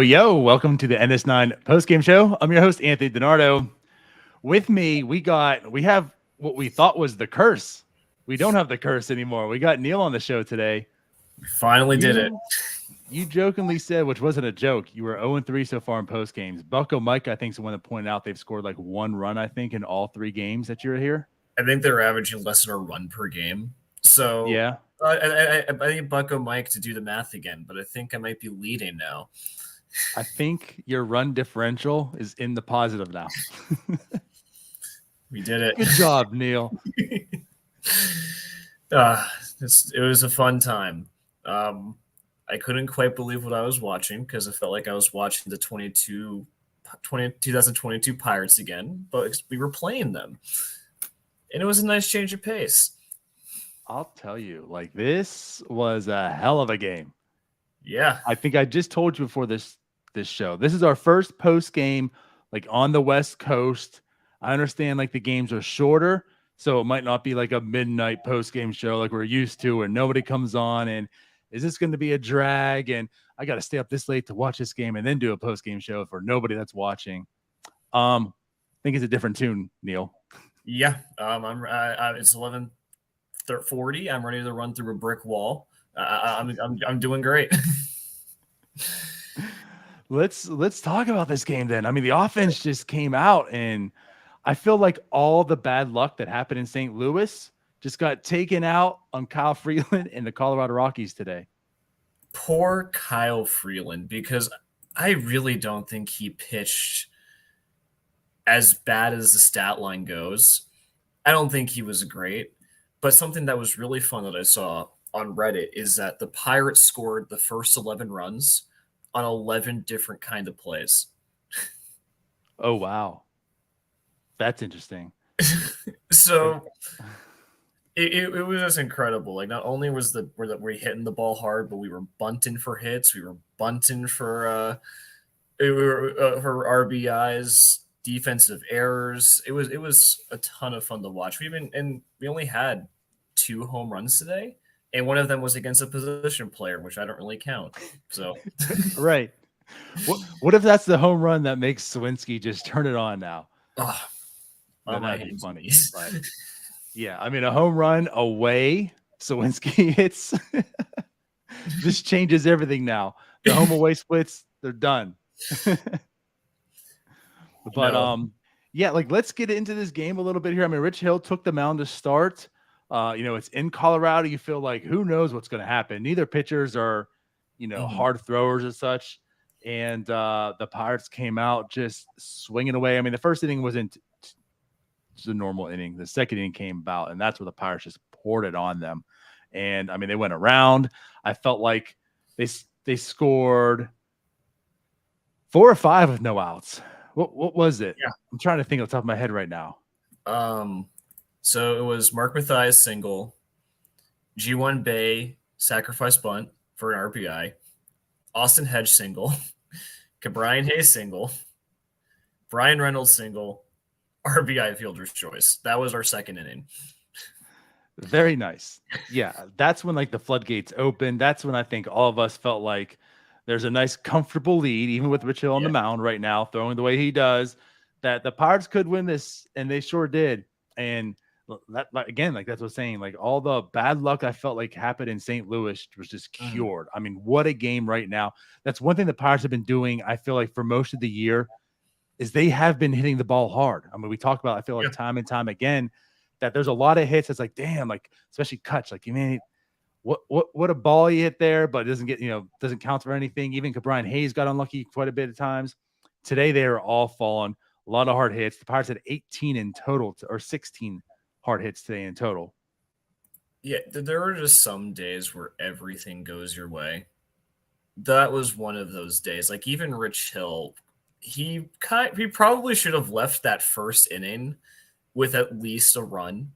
Yo, welcome to the NS9 Postgame Show. I'm your host, Anthony DiNardo. With me, we have what we thought was the curse. We don't have the curse anymore. We got Neil on the show today. We finally did it. You jokingly said, which wasn't a joke, you were 0-3 so far in post games. Bucko Mike, I think, is the one that pointed out they've scored like one run, I think, in all 3 games that you're here. I think they're averaging less than a run per game. So yeah. I need Bucko Mike to do the math again, but I think I might be leading now. I think your run differential is in the positive now. We did it. Good job, Neil. It was a fun time. I couldn't quite believe what I was watching because I felt like I was watching the 2022 Pirates again, but we were playing them. And it was a nice change of pace. I'll tell you, like, this was a hell of a game. Yeah. I think I just told you before this show. This is our first post game, like, on the West Coast. I understand, like, the games are shorter, so it might not be like a midnight post game show like we're used to, where nobody comes on. And is this going to be a drag? And I got to stay up this late to watch this game and then do a post game show for nobody that's watching. I think it's a different tune, Neil. Yeah. It's 11:40. I'm ready to run through a brick wall. I'm doing great. Let's talk about this game then. I mean, the offense just came out, and I feel like all the bad luck that happened in St. Louis just got taken out on Kyle Freeland and the Colorado Rockies today. Poor Kyle Freeland, because I really don't think he pitched as bad as the stat line goes. I don't think he was great, but something that was really fun that I saw on Reddit is that the Pirates scored the first 11 runs on 11 different kind of plays. Oh, wow. That's interesting. So it was just incredible. Like, not only were we hitting the ball hard, but we were bunting for hits. We were bunting for RBIs, defensive errors. It was a ton of fun to watch. We only had 2 home runs today, and one of them was against a position player, which I don't really count. So right. What if that's the home run that makes Swinsky just turn it on now? Oh, that'd be funny. But yeah, I mean, a home run away, Swinsky hits just changes everything now. The home away splits, they're done. But yeah, like, let's get into this game a little bit here. I mean, Rich Hill took the mound to start. It's in Colorado. You feel like, who knows what's going to happen? Neither pitchers are, hard throwers as such. And the Pirates came out just swinging away. I mean, the first inning wasn't just a normal inning. The second inning came about, and that's where the Pirates just poured it on them. And I mean, they went around. I felt like they scored 4 or 5 with no outs. What was it? Yeah. I'm trying to think off the top of my head right now. So it was Mark Mathias single, G1 Bay sacrifice bunt for an RBI, Austin Hedge single, Brian Hayes single, Brian Reynolds single, RBI fielder's choice. That was our second inning. Very nice. Yeah, that's when, like, the floodgates opened. That's when I think all of us felt like there's a nice, comfortable lead, even with Rich Hill on the mound right now, throwing the way he does, that the Pirates could win this, and they sure did. And that, again, like, that's what I'm saying. Like, all the bad luck I felt like happened in St. Louis was just cured. I mean, what a game right now. That's one thing the Pirates have been doing, I feel like, for most of the year, is they have been hitting the ball hard. I mean, we talk about, I feel like, time and time again, that there's a lot of hits. It's like, damn, like, especially Kutch, like, you mean, what a ball he hit there, but it doesn't get, doesn't count for anything. Even Brian Hayes got unlucky quite a bit of times. Today, they are all falling. A lot of hard hits. The Pirates had 18 in total, or 16 hard hits today in total. Yeah, there are just some days where everything goes your way. That was one of those days. Like even Rich Hill, he probably should have left that first inning with at least a run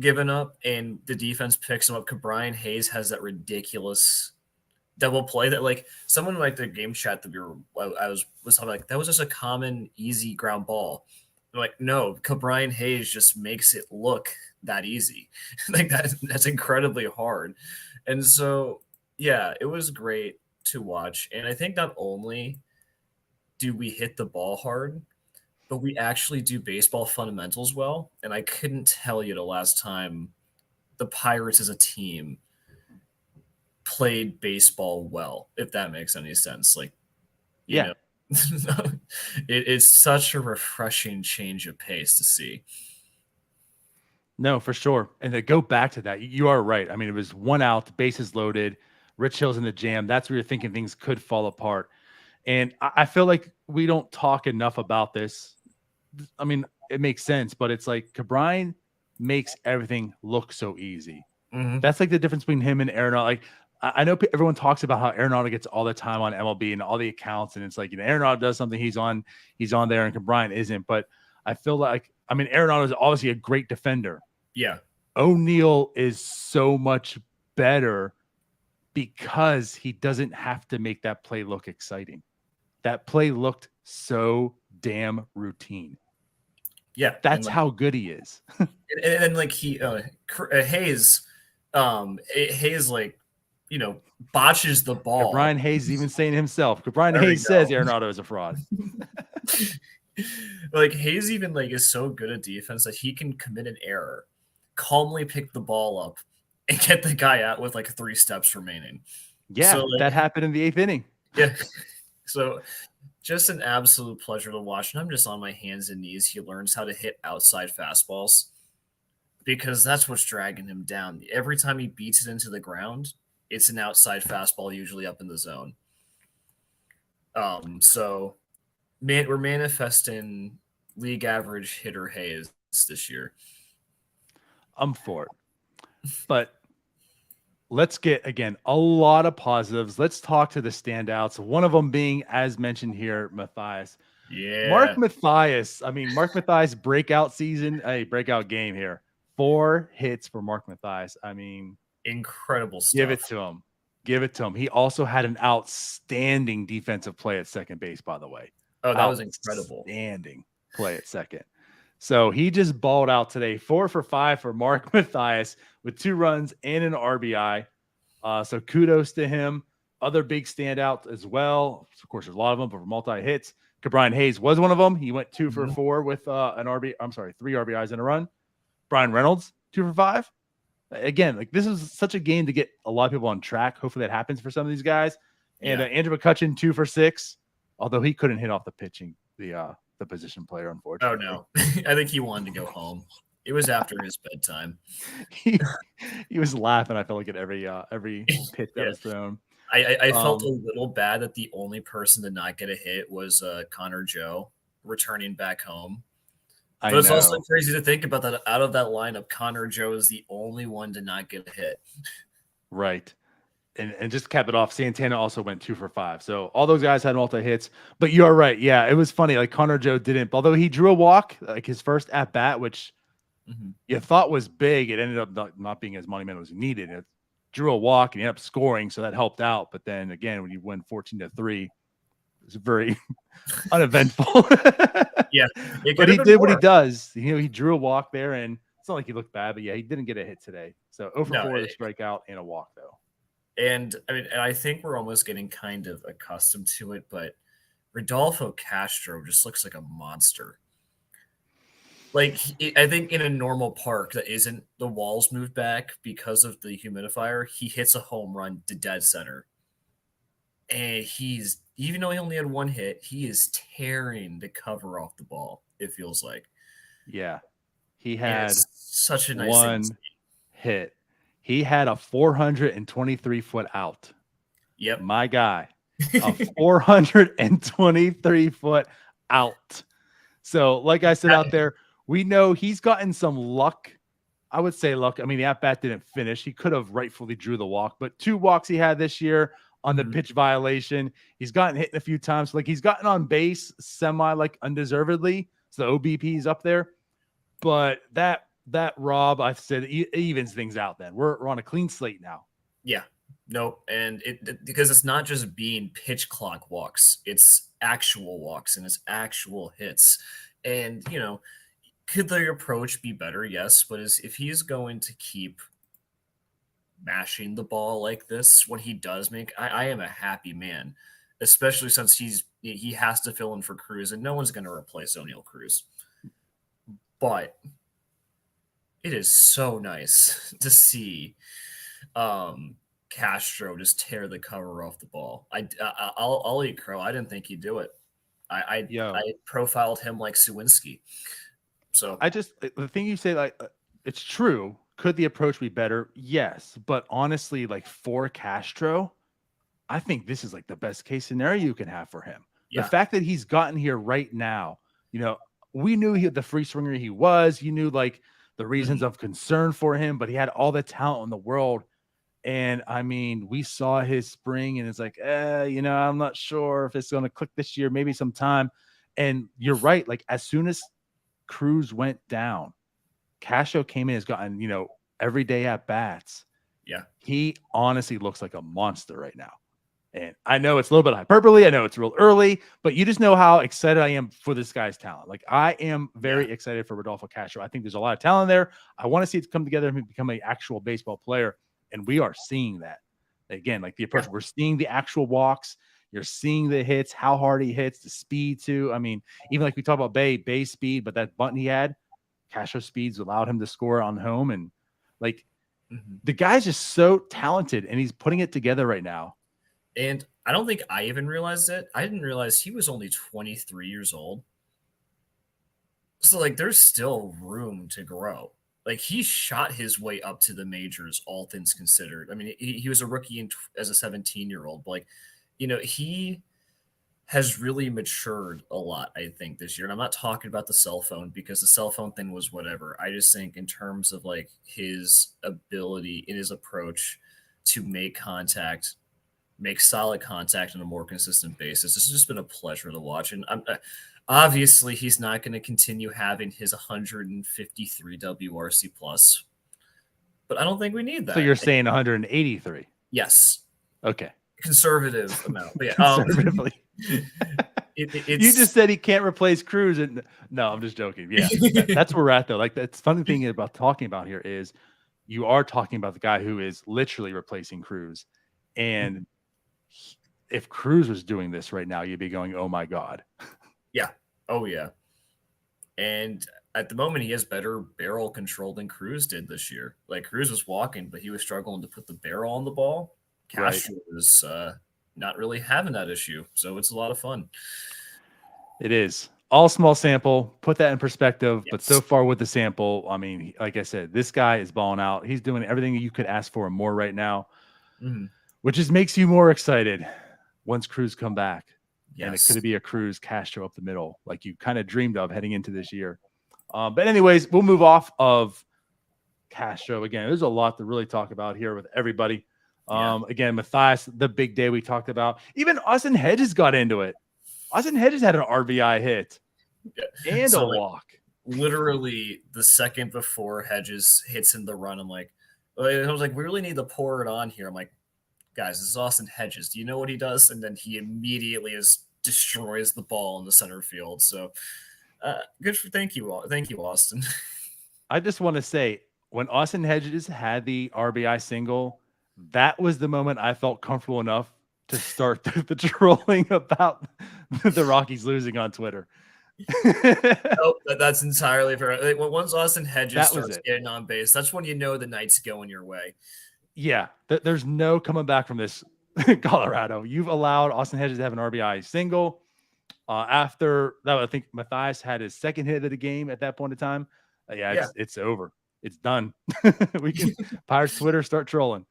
given up, and the defense picks him up. Brian Hayes has that ridiculous double play that like someone like the game chat that I was talking like that was just a common easy ground ball. They're like, no, Brian Hayes just makes it look that easy. Like that's incredibly hard. And so yeah, it was great to watch. And I think not only do we hit the ball hard, but we actually do baseball fundamentals well. And I couldn't tell you the last time the Pirates as a team played baseball well, if that makes any sense. Like, you Yeah. know, it's such a refreshing change of pace to see. No, for sure. And to go back to that, you are right. I mean, it was 1 out, bases loaded, Rich Hill's in the jam. That's where you're thinking things could fall apart. And I feel like we don't talk enough about this. I mean, it makes sense, but it's like Cabrine makes everything look so easy. Mm-hmm. That's like the difference between him and Arenado. Like, I know everyone talks about how Arenado gets all the time on MLB and all the accounts, and it's like, Arenado does something, he's on there, and Cabrine isn't. But I feel like, I mean, Arenado is obviously a great defender. Yeah. O'Neill is so much better because he doesn't have to make that play look exciting. That play looked so damn routine. Yeah. That's how good he is. and like Hayes, like, botches the ball. Brian Hayes is even saying himself. Brian Hayes says Arenado is a fraud. Like Hayes even like is so good at defense that he can commit an error, calmly pick the ball up, and get the guy out with like 3 steps remaining. Yeah, so, like, that happened in the 8th inning. Yeah. So just an absolute pleasure to watch. And I'm just on my hands and knees. He learns how to hit outside fastballs because that's what's dragging him down. Every time he beats it into the ground, it's an outside fastball, usually up in the zone. So we're manifesting league average hitter Hayes this year. I'm for it. But let's get, again, a lot of positives. Let's talk to the standouts. One of them being, as mentioned here, Matthias. Yeah. Mark Matthias. I mean, Mark Matthias breakout season, breakout game here. 4 hits for Mark Matthias. I mean, incredible stuff. Give it to him. Give it to him. He also had an outstanding defensive play at second base, by the way. Oh, that was incredible. Outstanding play at second. So he just balled out today. 4 for 5 for Mark Matthias with 2 runs and an RBI. So kudos to him. Other big standouts as well. Of course, there's a lot of them, but for multi-hits, Brian Hayes was one of them. He went 2 for 4 with 3 RBIs in a run. Brian Reynolds, 2 for 5. Again, like this is such a game to get a lot of people on track. Hopefully that happens for some of these guys. And Andrew McCutchen, 2 for 6, although he couldn't hit off the pitching, the position player, unfortunately. Oh no, I think he wanted to go home. It was after his bedtime. he was laughing, I felt like, at every pitch that was thrown. I felt a little bad that the only person to not get a hit was Connor Joe returning back home. But it's also crazy to think about that out of that lineup, Connor Joe is the only one to not get a hit. Right. And just to cap it off, Santana also went 2 for 5. So all those guys had multi-hits. But you're right. Yeah, it was funny. Like Connor Joe didn't. Although he drew a walk, like his first at-bat, which you thought was big, it ended up not being as monumental as needed. It drew a walk and he ended up scoring, so that helped out. But then again, when you win 14-3, it was very uneventful. Yeah. But he did what he does. He drew a walk there, and it's not like he looked bad, but yeah, he didn't get a hit today. So 0 for 4 with a strikeout and a walk, though. And I think we're almost getting kind of accustomed to it, but Rodolfo Castro just looks like a monster. Like, I think in a normal park that isn't the walls moved back because of the humidifier, he hits a home run to dead center. And he's, even though he only had 1 hit, he is tearing the cover off the ball, it feels like. Yeah. He had such a nice 1 hit. He had a 423-foot out. Yep. My guy. A 423-foot out. So, like I said out there, we know he's gotten some luck. I would say, look, I mean, the at-bat didn't finish. He could have rightfully drew the walk, but 2 walks he had this year on the pitch violation. He's gotten hit a few times. Like, he's gotten on base semi, like, undeservedly. So the OBP is up there. But that Rob, I said, evens things out then. We're on a clean slate now. Yeah. Nope. And because it's not just being pitch clock walks, it's actual walks and it's actual hits. And, you know, could their approach be better? Yes. But if he's going to keep mashing the ball like this when he does make, I am a happy man, especially since he has to fill in for Cruz and no one's going to replace O'Neal Cruz. But it is so nice to see Castro just tear the cover off the ball. I'll eat crow. I didn't think he'd do it. I profiled him like Sawinski. So the thing you say, like, it's true. Could the approach be better? Yes, but honestly, like, for Castro, I think this is like the best case scenario you can have for him. Yeah. The fact that he's gotten here right now, you know, we knew the free swinger he was. You knew, like, the reasons of concern for him, but he had all the talent in the world. And I mean, we saw his spring and it's like, you know, I'm not sure if it's going to click this year, maybe sometime. And you're right. Like, as soon as Cruz went down, Castro came in, has gotten, you know, every day at bats. Yeah. He honestly looks like a monster right now. And I know it's a little bit of hyperbole. I know it's real early, but you just know how excited I am for this guy's talent. Like, I am very excited for Rodolfo Castro. I think there's a lot of talent there. I want to see it come together and become an actual baseball player. And we are seeing that. Again, like the approach, we're seeing the actual walks. You're seeing the hits, how hard he hits, the speed too. I mean, even like we talk about Bay's speed, but that bunt he had, Castro's speeds allowed him to score on home. And like, the guy's just so talented and he's putting it together right now. And I don't think I even realized it. I didn't realize he was only 23 years old. So, like, there's still room to grow. Like, he shot his way up to the majors, all things considered. I mean, he was a rookie as a 17-year-old. But, like, you know, he has really matured a lot, I think, this year. And I'm not talking about the cell phone because the cell phone thing was whatever. I just think in terms of, like, his ability in his approach to make contact, make solid contact on a more consistent basis. This has just been a pleasure to watch. And obviously he's not going to continue having his 153 WRC plus, but I don't think we need that. So you're saying 183? Yes. Okay. Conservative amount. But yeah, conservatively. You just said he can't replace Cruz. And no, I'm just joking. Yeah. That's where we're at though. Like, that's funny thing about talking about here is you are talking about the guy who is literally replacing Cruz. And if Cruz was doing this right now, you'd be going, oh my God. Yeah. Oh yeah. And at the moment he has better barrel control than Cruz did this year. Like, Cruz was walking, but he was struggling to put the barrel on the ball. Castro was not really having that issue. So it's a lot of fun. It is. All small sample, put that in perspective. Yes. But so far with the sample, I mean, like I said, this guy is balling out. He's doing everything you could ask for and more right now, which just makes you more excited once Cruz come back. Yes. And it could be a Cruz Castro up the middle, like you kind of dreamed of heading into this year. But anyways, we'll move off of Castro. Again, there's a lot to really talk about here with everybody. Again, Matthias, the big day we talked about. Even Austin Hedges got into it. Austin Hedges had an RBI hit and a walk. Literally the second before Hedges hits in the run, I was like, we really need to pour it on here. I'm like, guys, this is Austin Hedges. Do you know what he does? And then he immediately destroys the ball in the center field. So thank you, Austin. I just want to say, when Austin Hedges had the RBI single, that was the moment I felt comfortable enough to start the trolling about the Rockies losing on Twitter. That's entirely fair. Like, once Austin Hedges starts getting on base, that's when you know the night's going your way. Yeah, there's no coming back from this, Colorado. You've allowed Austin Hedges to have an RBI single. After that, I think Matthias had his second hit of the game at that point in time. It's over. It's done. We can Pirates Twitter start trolling.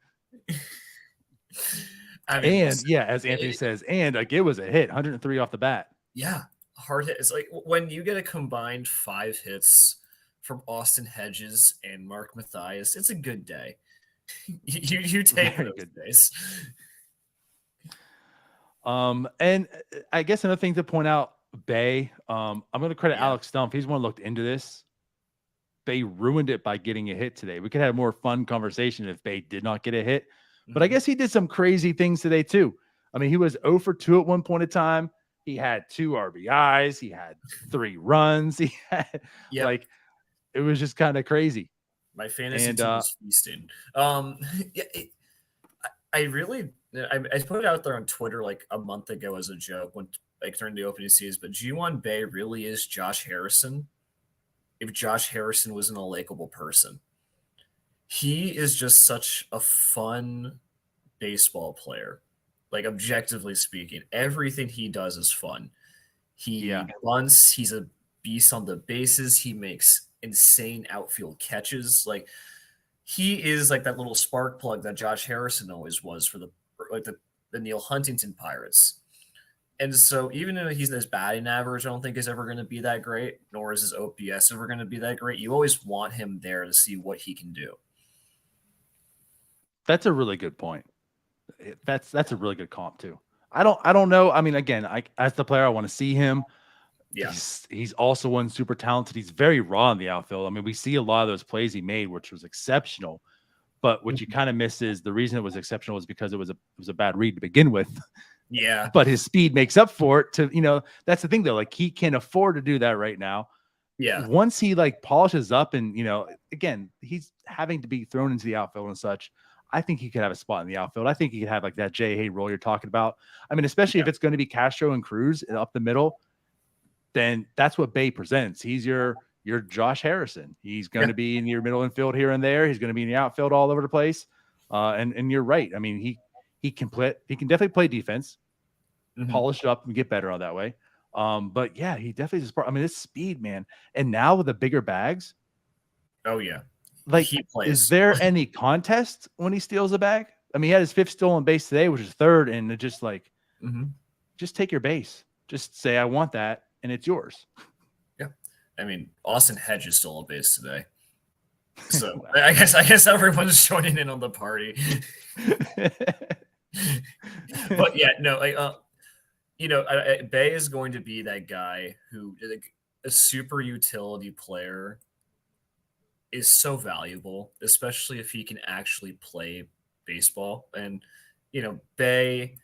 I mean, and as Anthony says, and like, it was a hit, 103 off the bat. Yeah, hard hit. It's like when you get a combined 5 hits from Austin Hedges and Mark Mathias, it's a good day. You take Very those good day. days. And I guess another thing to point out, Bay, I'm going to credit Yeah. Alex Stumpf. He's one looked into this. Bay ruined it by getting a hit today. We could have a more fun conversation if Bay did not get a hit, but I guess he did some crazy things today too. I mean, he was 0 for 2 at one point in time. He had 2 RBIs. He had 3 runs. He had like, it was just kind of crazy. My fantasy team was feasting. Yeah, I put it out there on Twitter like a month ago as a joke when like during the opening season, but G1 Bay really is Josh Harrison. If Josh Harrison was an unlikable person, he is just such a fun baseball player. Like objectively speaking, everything he does is fun. He bunts. He's a beast on the bases. He makes insane outfield catches. Like he is like that little spark plug that Josh Harrison always was for the Neil Huntington Pirates. And so even though his batting average, I don't think is ever going to be that great, nor is his OPS ever going to be that great. You always want him there to see what he can do. That's a really good point. That's a really good comp too. I don't know. I mean, again, as the player, I want to see him. Yeah. He's also one super talented. He's very raw in the outfield. I mean, we see a lot of those plays he made, which was exceptional. But what you kind of miss is the reason it was exceptional was because it was a bad read to begin with. Yeah. But his speed makes up for it that's the thing though. Like he can afford to do that right now. Yeah. Once he like polishes up and, again, he's having to be thrown into the outfield and such. I think he could have a spot in the outfield. I think he could have like that J.A. role you're talking about. I mean, especially if it's going to be Castro and Cruz up the middle, then that's what Bay presents. He's your Josh Harrison. He's going to be in your middle infield here and there. He's going to be in the outfield all over the place. And you're right. I mean, he can definitely play defense, polish it up and get better on that way. But yeah, he definitely is part. I mean, it's speed, man. And now with the bigger bags. Oh yeah. Like, is there any contest when he steals a bag? I mean, he had his 5th stolen base today, which is 3rd, and it just like, just take your base. Just say, I want that, and it's yours. Yeah. I mean, Austin Hedges stole a base today. So wow. I guess everyone's joining in on the party. But yeah, no, Bay is going to be that guy who, like, a super utility player, is so valuable, especially if he can actually play baseball. And Bay,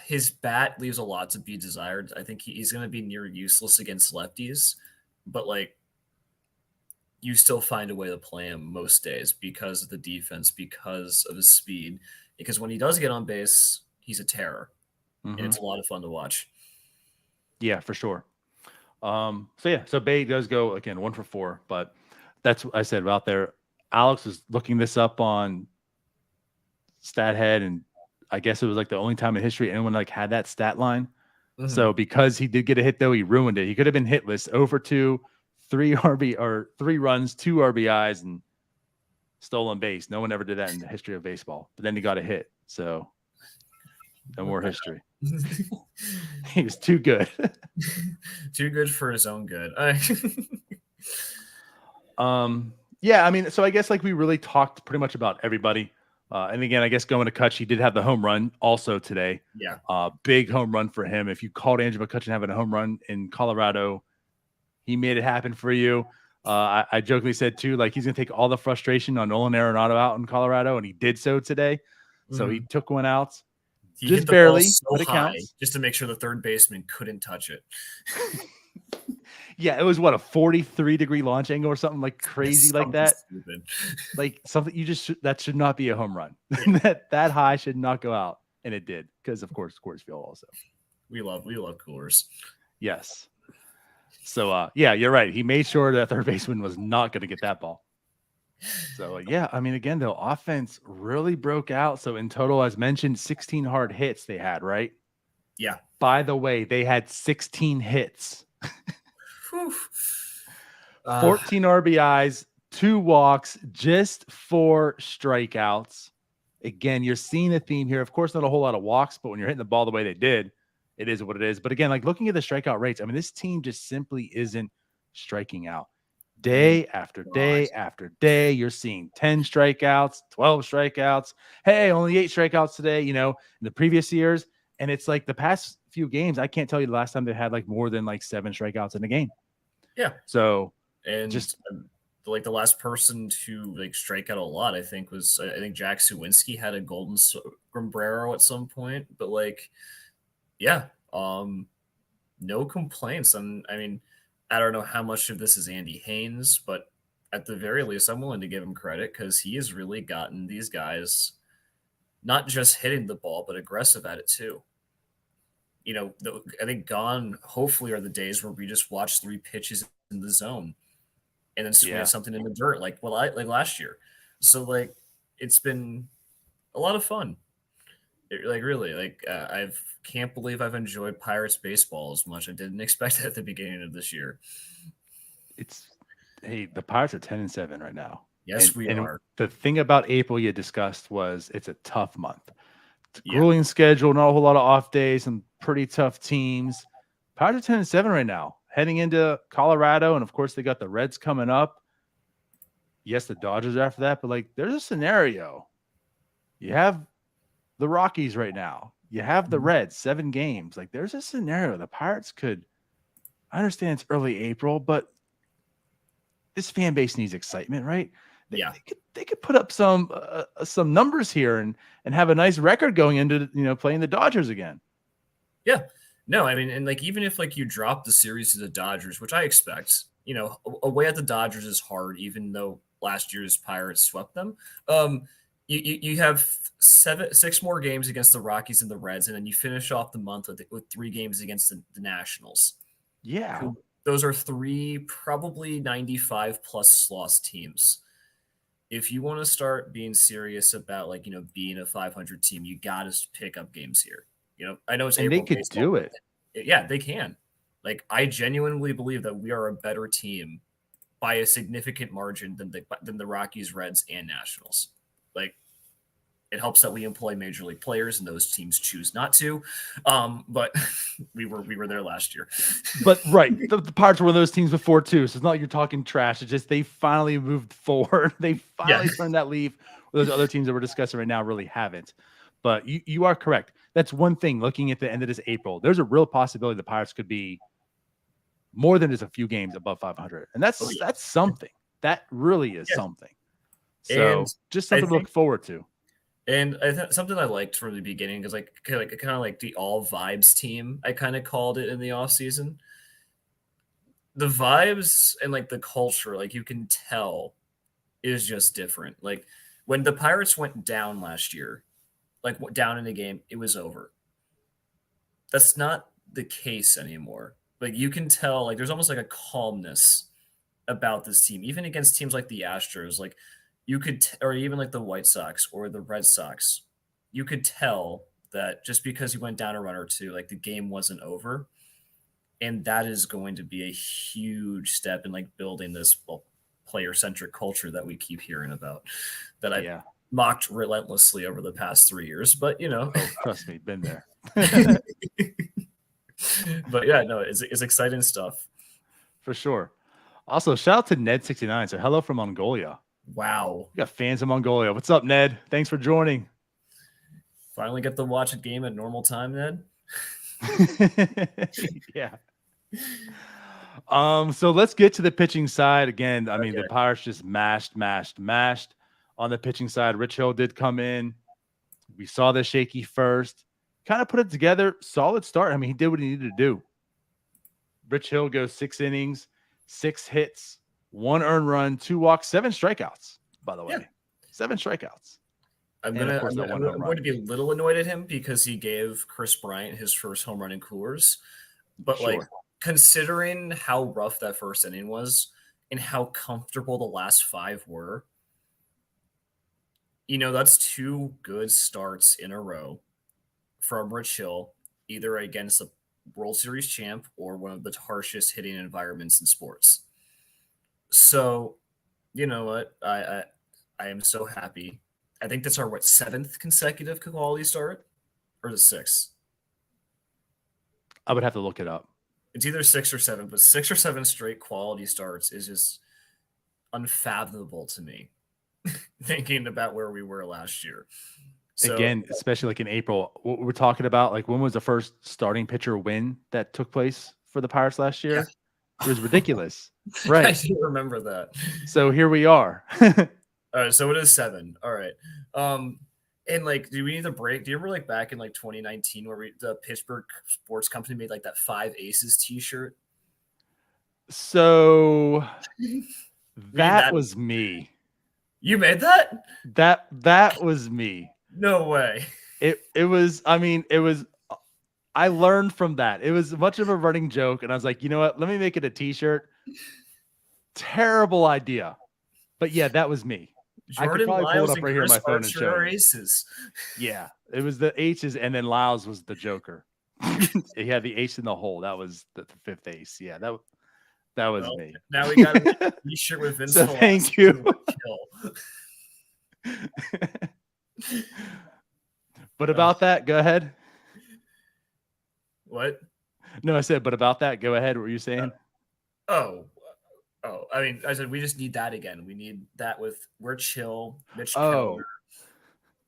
his bat leaves a lot to be desired. I think he's going to be near useless against lefties, but like you still find a way to play him most days because of the defense, because of his speed. Because when he does get on base, he's a terror, and it's a lot of fun to watch. Yeah, for sure. So Bay does go again 1 for 4, but that's what I said about there. Alex was looking this up on StatHead, and I guess it was like the only time in history anyone like had that stat line. So because he did get a hit though, he ruined it. He could have been hitless, 0 for 2, 3 runs, 2 RBIs, and stolen base. No one ever did that in the history of baseball. But then he got a hit, so no more history. He was too good. Too good for his own good. Yeah, I mean, so I guess like we really talked pretty much about everybody. And again, I guess going to Kutch, he did have the home run also today. Yeah. Big home run for him. If you called Andrew McCutchen having a home run in Colorado, he made it happen for you. I jokingly said too, like he's going to take all the frustration on Nolan Arenado out in Colorado, and he did so today. So he took one out. He just hit the barely, ball so but it high counts. Just to make sure the third baseman couldn't touch it. Yeah, it was what, a 43-degree launch angle or something like crazy like that. Stupid. Like something that should not be a home run. Yeah. that high should not go out, and it did because of course Coors Field also. We love Coors. Yes. So yeah, you're right. He made sure that third baseman was not going to get that ball. So yeah, I mean, again, though, offense really broke out. So in total, as mentioned, 16 hard hits they had, right? Yeah. By the way, they had 16 hits. 14 RBIs, 2 walks, just 4 strikeouts. Again, you're seeing a theme here. Of course, not a whole lot of walks, but when you're hitting the ball the way they did, it is what it is. But again, like looking at the strikeout rates, I mean, this team just simply isn't striking out. Oh Day after God. day after day, you're seeing 10 strikeouts, 12 strikeouts. Hey, only 8 strikeouts today, in the previous years. And it's like the past few games, I can't tell you the last time they had like more than like 7 strikeouts in a game. Yeah. So And just, like the last person to like strike out a lot, I think Jack Suwinski had a golden sombrero at some point, but like, yeah, no complaints. And I mean, I don't know how much of this is Andy Haynes, but at the very least, I'm willing to give him credit because he has really gotten these guys not just hitting the ball, but aggressive at it too. I think gone, hopefully, are the days where we just watch 3 pitches in the zone and then swing at yeah, something in the dirt, like last year. So like, it's been a lot of fun. Like really, like I can't believe I've enjoyed Pirates baseball as much. I didn't expect it at the beginning of this year. it's, hey, the Pirates are 10-7 right now. Yes, we And are. the thing about April you discussed was it's a tough month. It's a Yeah, grueling schedule, not a whole lot of off days, and pretty tough teams. Pirates are 10-7 right now, heading into Colorado, and of course they got the Reds coming up. Yes, the Dodgers after that, but like there's a scenario. You have the Rockies right now. You have the Mhm. Reds, 7 games. Like there's a scenario the Pirates could. I understand it's early April, but this fan base needs excitement, right? They, Yeah, they could they could put up some numbers here and have a nice record going into playing the Dodgers again. yeah. No, I mean, and like even if like you drop the series to the Dodgers, which I expect, away at the Dodgers is hard, even though last year's Pirates swept them. Um, you have 6 more games against the Rockies and the Reds, and then you finish off the month with 3 games against the Nationals. Yeah, Those are 3 probably 95 plus loss teams. If you want to start being serious about like being a 500 team, you got to pick up games here. I know it's and they April could baseball, do but it. yeah, they can. Like I genuinely believe that we are a better team by a significant margin than the Rockies, Reds, and Nationals. Like it helps that we employ major league players and those teams choose not to. But we were there last year. But right, the Pirates were one of those teams before too. So it's not like you're talking trash. It's just they finally moved forward. They Yeah. finally turned that leaf. Where those other teams that we're discussing right now really haven't. But you are correct. That's one thing. Looking at the end of this April, there's a real possibility the Pirates could be more than just a few games above 500, and Oh that's something. That really is yeah. something. And So just I something to think look forward to. And something I liked from the beginning is kind of like the all vibes team. I kind of called it in the off season. The vibes and like the culture, like you can tell, is just different. Like when the Pirates went down last year, like down in the game, it was over. That's not the case anymore. Like you can tell, like there's almost like a calmness about this team, even against teams like the Astros. Like or even like the White Sox or the Red Sox, you could tell that just because you went down a run or two, like the game wasn't over, and that is going to be a huge step in like building this player centric culture that we keep hearing about. That I've Yeah. mocked relentlessly over the past 3 years, but Oh, trust me, been there. but yeah, no, it's exciting stuff. For sure. Also, shout out to Ned69. So hello from Mongolia. Wow. We got fans in Mongolia. What's up, Ned? Thanks for joining. Finally get to watch a game at normal time, Ned. Yeah. So let's get to the pitching side. Again, I mean, the Okay. Pirates just mashed on the pitching side. Rich Hill did come in. We saw the shaky first. Kind of put it together. Solid start. I mean, he did what he needed to do. Rich Hill goes 6 innings, 6 hits, 1 earned run, 2 walks, 7 strikeouts, by the way. Yeah. 7 strikeouts. I'm And of gonna course, that one home I'm run. going to be a little annoyed at him because he gave Chris Bryant his first home run in Coors. But like Sure. considering how rough that first inning was and how comfortable the last 5 were, that's 2 good starts in a row from Rich Hill, either against a World Series champ or one of the harshest hitting environments in sports. So, you know what? I am so happy. I think that's our 7th consecutive quality start, or the 6th. I would have to look it up. It's either 6 or 7, but 6 or 7 straight quality starts is just unfathomable to me thinking about where we were last year. So Again, especially like in April, what we're talking about, like when was the first starting pitcher win that took place for the Pirates last yeah, year? It was ridiculous. I Right. do remember that. So here we are. All right, so it is 7. All right. And like, do we need to break? Do you remember like back in like 2019 where the Pittsburgh Sports Company made like that 5 Aces T-shirt? So We need that that. was me. You made that? That was me. No way. It was, I mean, it was, I learned from that. It was much of a running joke. And I was like, you know what? Let me make it a t-shirt. Terrible idea. But yeah, that was me. I could Jordan probably pull it Lyles up and right here on Chris my phone and Archer show are you. aces. Yeah, it was the H's, and then Lyles was the Joker. He had the ace in the hole. That was the 5th ace. Yeah, that was Well, me. now we got a T-shirt with Vince So thank you. But about that, go ahead. What? No, I said, but about that, go ahead. What were you saying? Oh, I mean, I said we just need that again. We need that with We're Chill, Mitch Oh, Keller,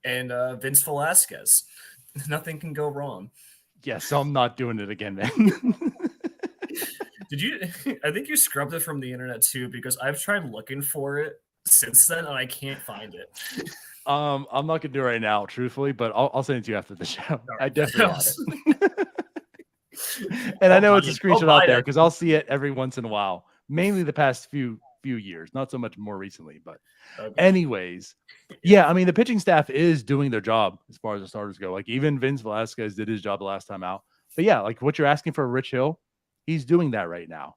and Vince Velasquez. Nothing can go wrong. yes. So I'm not doing it again, man. Did you? I think you scrubbed it from the internet too, because I've tried looking for it since then and I can't find it. I'm not gonna do it right now, truthfully, but I'll send it to you after the show. I Right. definitely have it. And I know it's a screenshot out there because I'll see it every once in a while, mainly the past few years, not so much more recently. But anyways, yeah, I mean the pitching staff is doing their job as far as the starters go. Like even Vince Velasquez did his job the last time out. But yeah, like what you're asking for Rich Hill, he's doing that right now.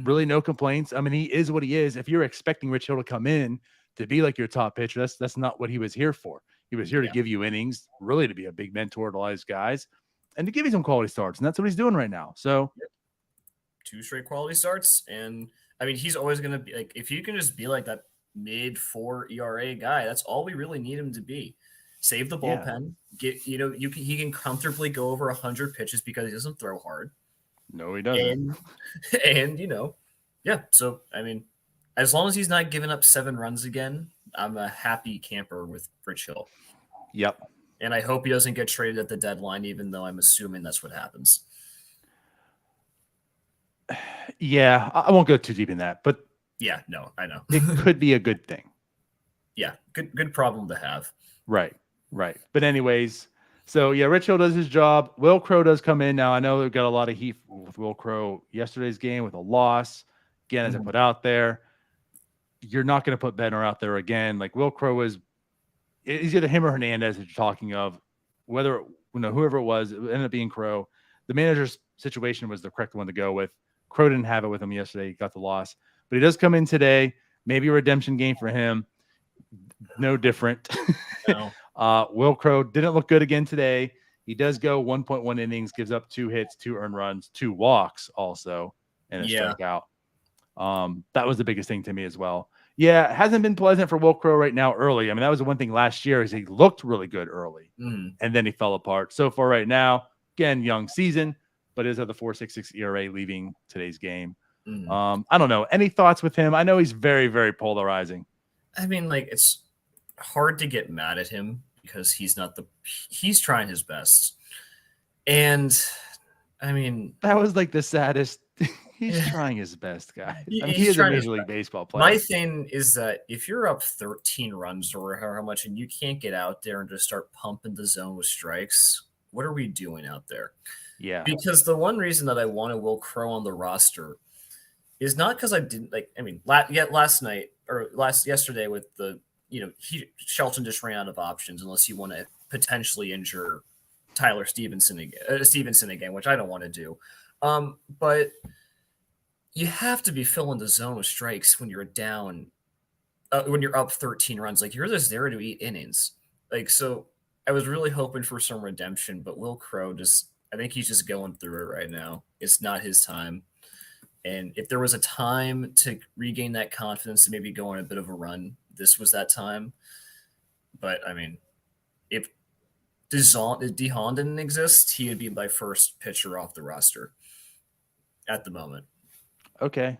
Really no complaints. I mean, he is what he is. If you're expecting Rich Hill to come in to be like your top pitcher, that's not what he was here for. He was here to give you innings, really to be a big mentor to all these guys, and to give you some quality starts. And that's what he's doing right now. So 2 straight quality starts. And I mean, he's always going to be like, if you can just be like that mid-4 ERA guy, that's all we really need him to be. Save the bullpen. Get, he can comfortably go over 100 pitches because he doesn't throw hard. No, he doesn't. And yeah. So, I mean, as long as he's not giving up 7 runs again, I'm a happy camper with Rich Hill. Yep. And I hope he doesn't get traded at the deadline, even though I'm assuming that's what happens. Yeah, I won't go too deep in that, but yeah, no, I know. It could be a good thing. Yeah, good problem to have. Right. But anyways, so yeah, Rich Hill does his job. Will Crow does come in. Now I know they've got a lot of heat with Will Crow yesterday's game with a loss. Again, as I put out there, you're not going to put Bednar out there again. Like Will Crow is either him or Hernandez that you're talking of. Whether whoever it was, it ended up being Crow. The manager's situation was the correct one to go with. Crow didn't have it with him yesterday. He got the loss. But he does come in today. Maybe a redemption game for him. No different. No. Will Crow didn't look good again today. He does go 1.1 innings, gives up 2 hits, 2 earned runs, 2 walks also, and a strikeout. That was the biggest thing to me as well. Yeah, it hasn't been pleasant for Will Crow right now early. I mean, that was the one thing last year is he looked really good early, and then he fell apart. So far right now, again, young season, but is at the 4.66 ERA leaving today's game. I don't know. Any thoughts with him? I know he's very, very polarizing. I mean, like, it's hard to get mad at him because he's trying his best. And I mean, that was like the saddest. He's trying his best, guy. I mean, he is a Major League Baseball player. My thing is that if you're up 13 runs or however much and you can't get out there and just start pumping the zone with strikes, what are we doing out there? Yeah. Because the one reason that I wanted Will Crow on the roster is not because I didn't like, I mean, last night or yesterday with the, Shelton just ran out of options unless you want to potentially injure Tyler Stevenson again, which I don't want to do. But you have to be filling the zone with strikes when you're down, when you're up 13 runs. Like, you're just there to eat innings. Like, so I was really hoping for some redemption, but Will Crow I think he's just going through it right now. It's not his time. And if there was a time to regain that confidence and maybe go on a bit of a run, this was that time. But, I mean, if DeHaan didn't exist, he would be my first pitcher off the roster at the moment. Okay.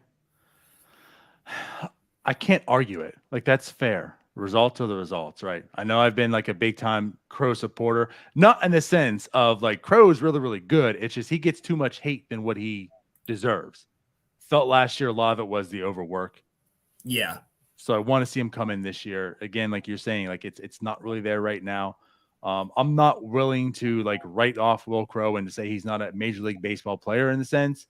I can't argue it. Like, that's fair. Results are the results, right? I know I've been like a big time Crow supporter, not in the sense of like Crow's really, really good. It's just he gets too much hate than what he deserves. Felt last year a lot of it was the overwork. Yeah. So I want to see him come in this year. Again, like you're saying, like it's not really there right now. I'm not willing to like write off Will Crow and to say he's not a Major League Baseball player in the sense,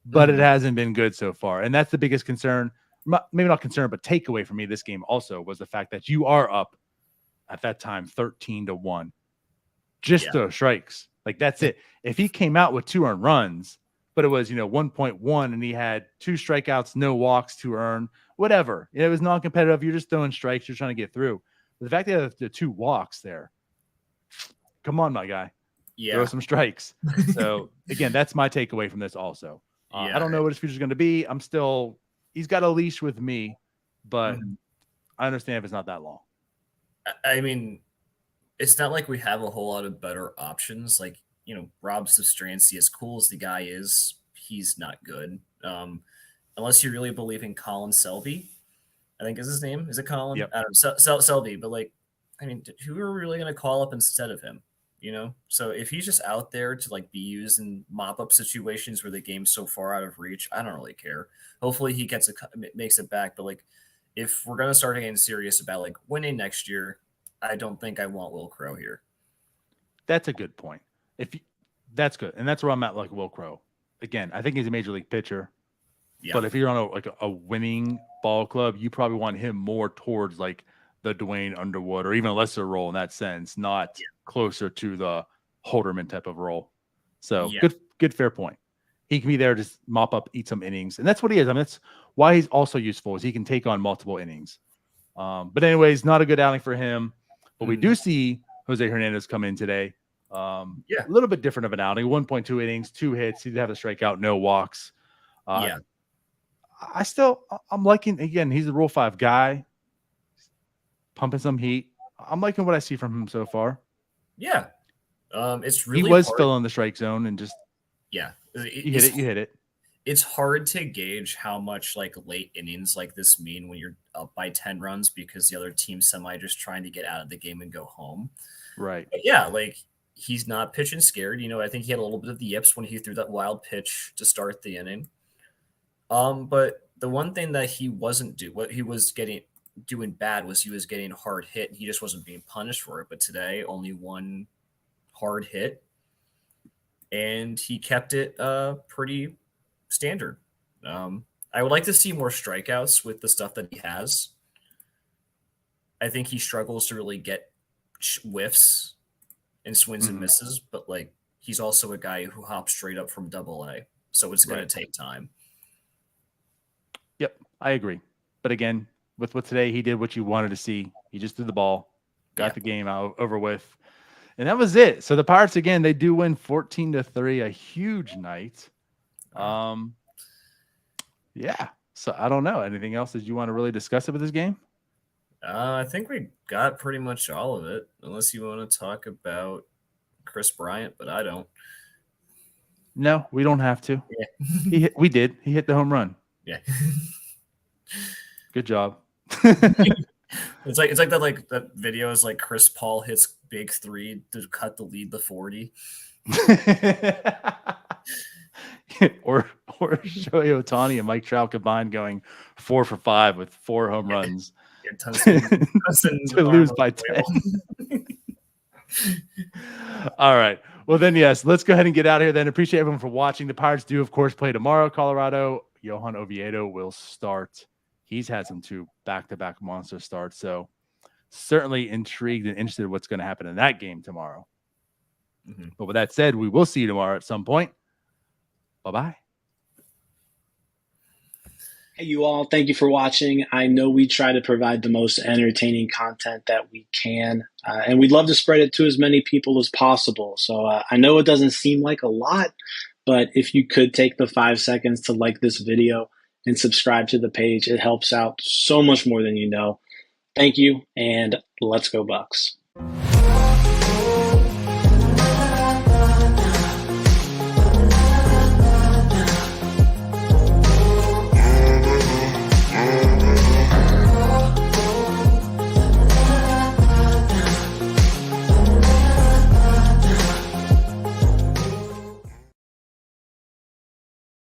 but it Mhm. hasn't been good so far. And that's the biggest concern. Maybe not concern, but takeaway for me this game also was the fact that you are up at that time 13-1. Just Yeah. those strikes. Like that's it. If he came out with 2 earned runs, but it was 1.1 and he had 2 strikeouts, no walks, 2 earned, whatever. It was non-competitive. You're just throwing strikes. You're trying to get through. But the fact that the 2 walks there, come on, my guy, throw Yeah. some strikes. So again, that's my takeaway from this. Also, I Yeah. don't know what his future is going to be. He's got a leash with me, but Mhm. I understand if it's not that long. I mean, it's not like we have a whole lot of better options. Like, Rob Sustrancy, as cool as the guy is, he's not good. Unless you really believe in Colin Selby, I think is his name. Is it Colin? Yep. I don't know. Selby, but like, I mean, who are we really going to call up instead of him? So if he's just out there to like be used in mop up situations where the game's so far out of reach, I don't really care. Hopefully he makes it back. But like, if we're gonna start getting serious about like winning next year, I don't think I want Will Crow here. That's a good point. That's good, and that's where I'm at. Like Will Crow, again, I think he's a major league pitcher. Yeah, But if you're on a winning ball club, you probably want him more towards like the Dwayne Underwood or even a lesser role in that sense, not closer to the Holderman type of role. So yeah, good, fair point. He can be there to mop up, eat some innings, and that's what he is. I mean, that's why he's also useful is he can take on multiple innings. But anyways, not a good outing for him. But we do see Jose Hernandez come in today. A yeah, little bit different of an outing. 1.2 innings, 2 hits. He did have a strikeout, no walks. yeah, I'm liking, again, he's a Rule 5 guy, pumping some heat. I'm liking what I see from him so far. yeah. It's He really was hard. filling the strike zone and just Yeah, you hit it. It's hard to gauge how much like late innings like this mean when you're up by 10 runs because the other team semi just trying to get out of the game and go home. Right. But yeah, like he's not pitching scared. I think he had a little bit of the yips when he threw that wild pitch to start the inning. But the one thing that he wasn't what he was doing bad was he was getting hard hit and he just wasn't being punished for it. But today, only one hard hit, and he kept it pretty standard. I would like to see more strikeouts with the stuff that he has. I think he struggles to really get whiffs and swings and misses, but like he's also a guy who hops straight up from Double A, so it's going to take time. Yep, I agree. But again, with what today, he did what you wanted to see. He just threw the ball, got the game over with, and that was it. So the Pirates again, they do win 14-3, a huge night. Yeah. So I don't know. Anything else that you want to really discuss about this game? I think we got pretty much all of it, unless you want to talk about Chris Bryant, but I don't. No, we don't have to. Yeah. We did. He hit the home run. Yeah. Good job. It's like that video is like Chris Paul hits big 3 to cut the lead to 40. or Shohei Ohtani and Mike Trout combined going 4 for 5 with 4 home runs. To lose by 10. All right. Well, then, yes, let's go ahead and get out of here then. Appreciate everyone for watching. The Pirates do, of course, play tomorrow. Colorado, Johan Oviedo will start. He's had some 2 back-to-back monster starts. So certainly intrigued and interested in what's going to happen in that game tomorrow. But with that said, we will see you tomorrow at some point. Bye-bye. Hey, you all. Thank you for watching. I know we try to provide the most entertaining content that we can, and we'd love to spread it to as many people as possible. So I know it doesn't seem like a lot, but if you could take the 5 seconds to like this video and subscribe to the page, it helps out so much more than you know. Thank you, and let's go Bucks.